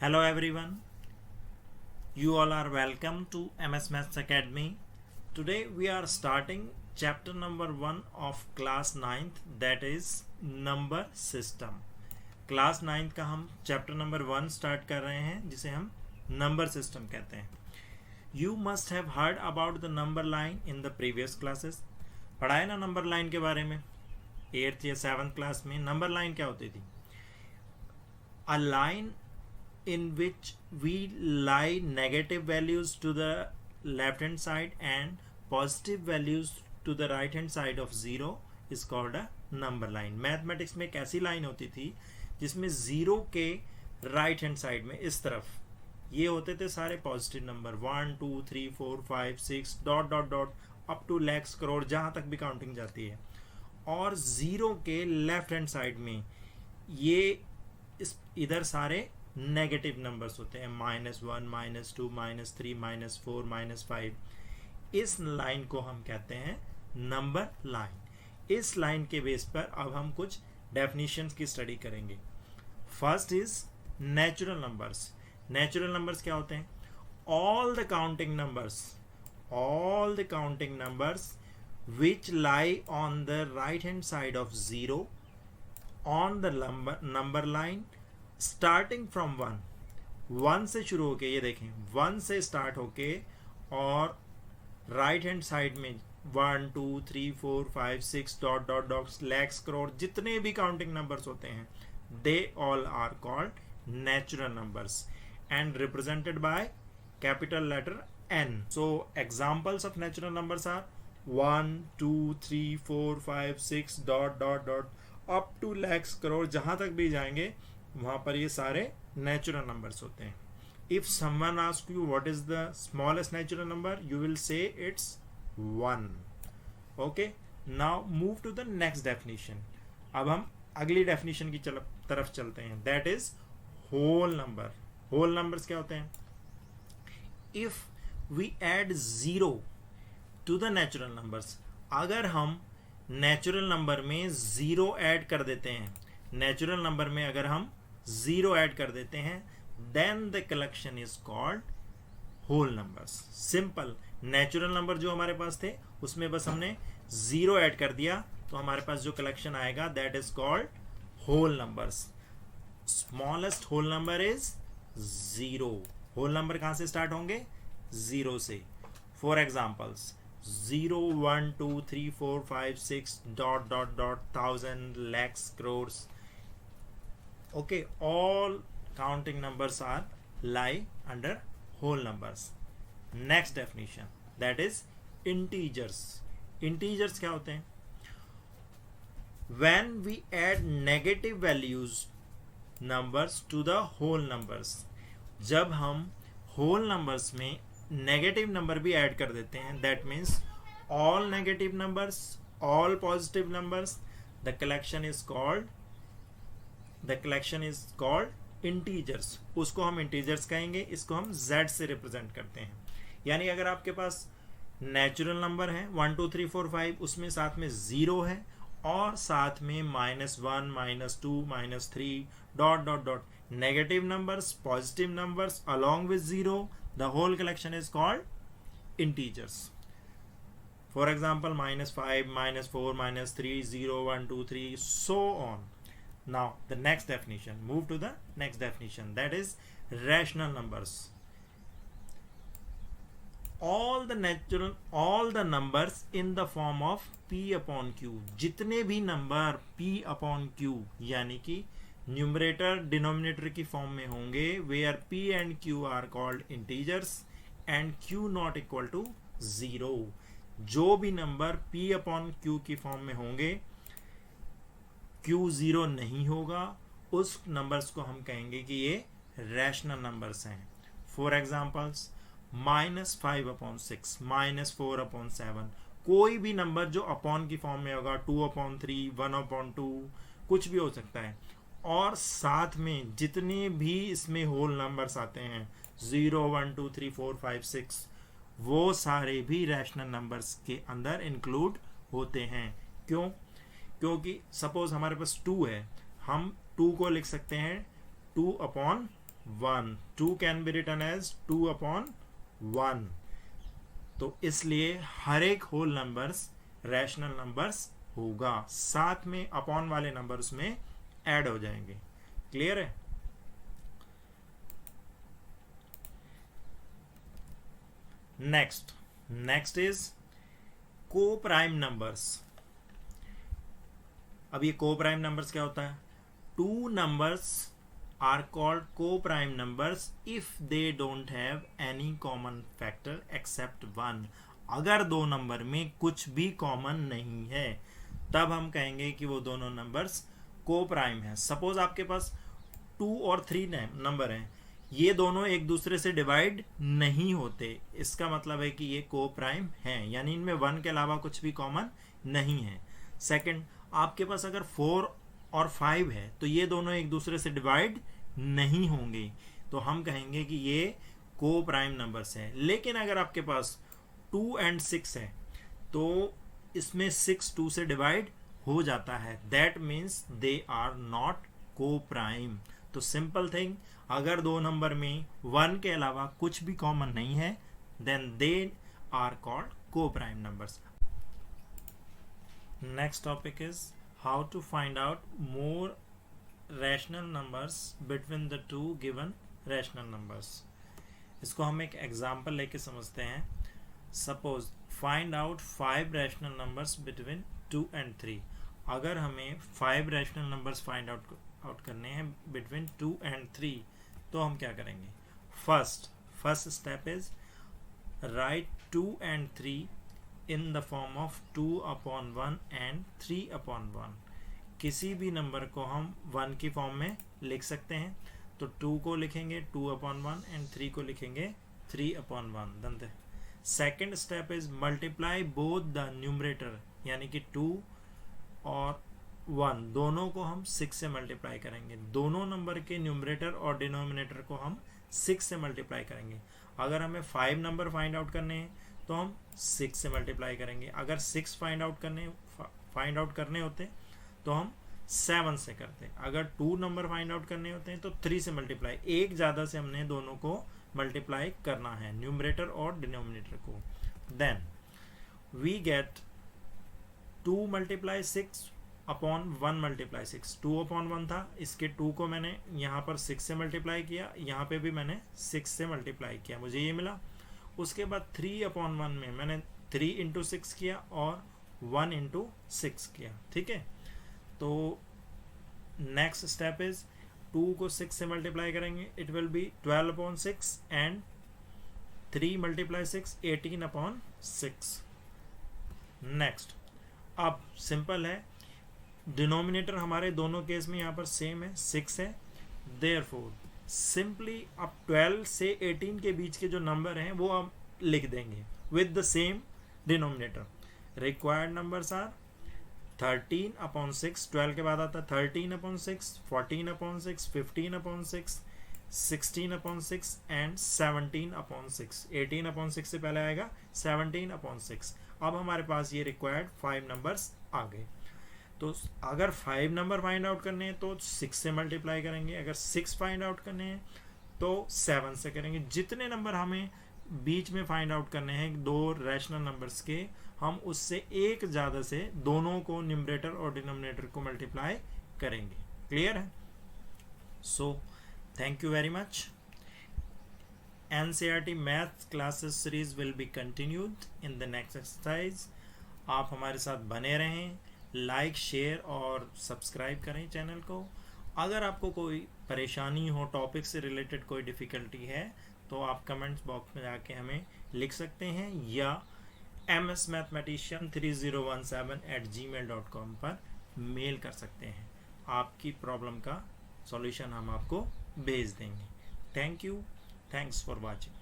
Hello everyone, you all are welcome to MS Maths Academy. Today we are starting chapter number 1 of class 9th, that is number system. Class 9th का हम chapter number 1 start कर रहे हैं जिसे हम number system कहते हैं. You must have heard about the number line in the previous classes. पढ़ा है ना नंबर लाइन के बारे में 8th या 7th क्लास में. नंबर लाइन क्या होती थी? A line in which we lie negative values to the left hand side and positive values to the right hand side of zero is called a number line. Mathematics में एक ऐसी line होती थी जिसमें zero के right hand side में इस तरफ ये होते थे सारे positive number 1 2 3 4 5 6 dot dot dot up to lakhs crore जहां तक भी काउंटिंग जाती है, और जीरो के लेफ्ट हैंड साइड में ये इधर सारे नेगेटिव नंबर्स होते हैं, -1 -2 -3 -4 -5. इस लाइन को हम कहते हैं नंबर लाइन. इस लाइन के बेस पर अब हम कुछ डेफिनेशंस की स्टडी करेंगे. First is natural numbers. Natural numbers क्या होते हैं? All the counting numbers which lie on the right hand side of zero on the number line starting from 1 से शुरू होके, ये देखें 1 से स्टार्ट होके और राइट हैंड साइड में 1 2 3 4 5 6 dot dot dot lakhs crore जितने भी काउंटिंग नंबर्स होते हैं, they all are called natural numbers and represented by capital letter N. So examples of natural numbers are 1 2 3 4 5 6 dot dot dot up to lakhs crore, जहां तक भी जाएंगे वहां पर ये सारे नेचुरल नंबर्स होते हैं. If someone ask you what is the smallest natural number, you will say it's 1. Okay, now move to the next definition. अब हम अगली डेफिनेशन की तरफ चलते हैं, that is whole number. Whole numbers क्या होते हैं? If we add zero to the natural numbers, अगर हम नेचुरल नंबर में जीरो ऐड कर देते हैं, नेचुरल नंबर में अगर हम जीरो ऐड कर देते हैं, then the collection is called whole numbers. Simple. Natural number जो हमारे पास थे उसमें बस हमने जीरो ऐड कर दिया तो हमारे पास जो कलेक्शन आएगा that is called whole numbers. Smallest whole number is zero. Whole number कहां से स्टार्ट होंगे? जीरो से. For examples 0 1 2 3 4 5 6 dot dot dot thousand lakhs crore. Okay, all counting numbers are lie under whole numbers. Next definition, that is integers. Integers क्या होते हैं? When we add negative values numbers to the whole numbers. जब हम whole numbers में negative number भी add कर देते हैं, that means all negative numbers, all positive numbers, the collection is called integers. उसको हम integers कहेंगे. इसको हम z से रिप्रेजेंट करते हैं. यानी अगर आपके पास नेचुरल नंबर है 1 2 3 4 5, उसमें साथ में जीरो है और साथ में -1 -2 -3 dot dot dot negative numbers, positive numbers along with zero, the whole collection is called integers. For example -5 -4 -3 0 1 2 3 so on. Now the next definition, move to the next definition, that is rational numbers. All the numbers in the form of p upon q. जितने भी number p upon q यानी कि numerator denominator की form में होंगे, where p and q are called integers and q not equal to 0. जो भी number p upon q की फॉर्म में होंगे, Q 0 नहीं होगा, उस नंबर्स को हम कहेंगे कि ये रैशनल नंबर्स हैं. फॉर एग्जाम्पल्स -5/6 -4/7, कोई भी नंबर जो अपॉन की फॉर्म में होगा 2/3 1/2 कुछ भी हो सकता है. और साथ में जितने भी इसमें होल नंबर्स आते हैं 0 1 2 3 4 5 6, वो सारे भी रैशनल नंबर्स के अंदर इंक्लूड होते हैं. क्यों? क्योंकि सपोज हमारे पास 2 है, हम 2 को लिख सकते हैं 2/2 1, 2 कैन बी रिटन एज 2/1, तो इसलिए हर एक होल नंबर्स रैशनल नंबर्स होगा, साथ में अपॉन वाले नंबर उसमें ऐड हो जाएंगे। क्लियर है? Next is coprime numbers. अब ये को प्राइम नंबर्स क्या होता है? Two numbers are called coprime numbers if they don't have any common factor except 1। अगर दो नंबर में कुछ भी कॉमन नहीं है तब हम कहेंगे कि वो दोनों नंबर्स को प्राइम है। सपोज आपके पास 2 और 3 नंबर हैं, ये दोनों एक दूसरे से डिवाइड नहीं होते, इसका मतलब है कि ये को प्राइम हैं, यानी इनमें 1 के अलावा कुछ भी कॉमन नहीं है। सेकंड, आपके पास अगर 4 और 5 है तो ये दोनों एक दूसरे से डिवाइड नहीं होंगे, तो हम कहेंगे कि ये को प्राइम नंबर्स है। लेकिन अगर आपके पास 2 और 6 है तो इसमें 6 2 से डिवाइड हो जाता है, that means they are not coprime. तो सिंपल थिंग, अगर दो नंबर में 1 के अलावा कुछ भी कॉमन नहीं है then they are called coprime numbers. Next topic is how to find out more rational numbers between the two given rational numbers. इसको हम एक एग्जांपल लेके समझते हैं। Suppose find out 5 rational numbers between 2 और 3। अगर हमें 5 रैशनल नंबर्स फाइंड आउट करने हैं बिटवीन 2 और 3 तो हम क्या करेंगे? फर्स्ट स्टेप इज राइट 2 और 3 in the form of 2/1 and 3/1। किसी भी नंबर को हम 1 की फॉर्म में लिख सकते हैं, तो 2 को लिखेंगे 2/1 एंड 3 को लिखेंगे 3/1। Then second step is multiply both the numerator, यानी कि 2 और 1 दोनों को हम 6 से मल्टीप्लाई करेंगे। दोनों नंबर के न्यूमरेटर और डिनोमिनेटर को हम 6 से मल्टीप्लाई करेंगे। अगर हमें 5 नंबर फाइंड आउट करने हैं तो हम 6 से मल्टीप्लाई करेंगे। अगर 6 फाइंड आउट करने होते तो हम 7 से करते। अगर 2 नंबर फाइंड आउट करने होते हैं तो 3 से मल्टीप्लाई, एक ज़्यादा से हमने दोनों को मल्टीप्लाई करना है, न्यूमरेटर और डिनोमिनेटर को। Then we get 2 × 6 upon 1 × 6। 2/1 था, इसके 2 को मैंने यहाँ पर 6 से मल्टीप्लाई किया, यहाँ पे भी मैंने 6 से मल्टीप्लाई किया, मुझे ये मिला। उसके बाद 3/1 में मैंने 3 × 6 किया और 1 × 6 किया। ठीक है, तो नेक्स्ट स्टेप इज 2 को 6 से मल्टीप्लाई करेंगे, it will be 12/6 and 3 × 6 18/6। Next, अब सिंपल है, डिनोमिनेटर हमारे दोनों केस में यहाँ पर सेम है, 6 है। देयरफॉर सिंपली अब 12 से 18 के बीच के जो नंबर हैं वो हम लिख देंगे with the same denominator. Required numbers are 13/6, 12 के बाद आता है 13/6, 14/6, 15/6, 16/6 एंड 17/6। 18/6 से पहले आएगा 17/6। अब हमारे पास ये रिक्वायर्ड 5 नंबर्स आ गए। तो अगर 5 नंबर फाइंड आउट करने हैं तो 6 से मल्टीप्लाई करेंगे, अगर 6 फाइंड आउट करने हैं तो 7 से करेंगे। जितने नंबर हमें बीच में फाइंड आउट करने हैं दो रैशनल नंबर्स के, हम उससे एक ज़्यादा से दोनों को न्यूमरेटर और डिनोमिनेटर को मल्टीप्लाई करेंगे। क्लियर है? So thank you very much. NCERT math classes series will be continued in the next exercise. आप हमारे साथ बने रहें, लाइक शेयर और सब्सक्राइब करें चैनल को। अगर आपको कोई परेशानी हो, टॉपिक से रिलेटेड कोई डिफ़िकल्टी है तो आप कमेंट्स बॉक्स में जाके हमें लिख सकते हैं या msmathematician3017@gmail.com पर मेल कर सकते हैं। आपकी प्रॉब्लम का सॉल्यूशन हम आपको भेज देंगे। Thank you, thanks for watching.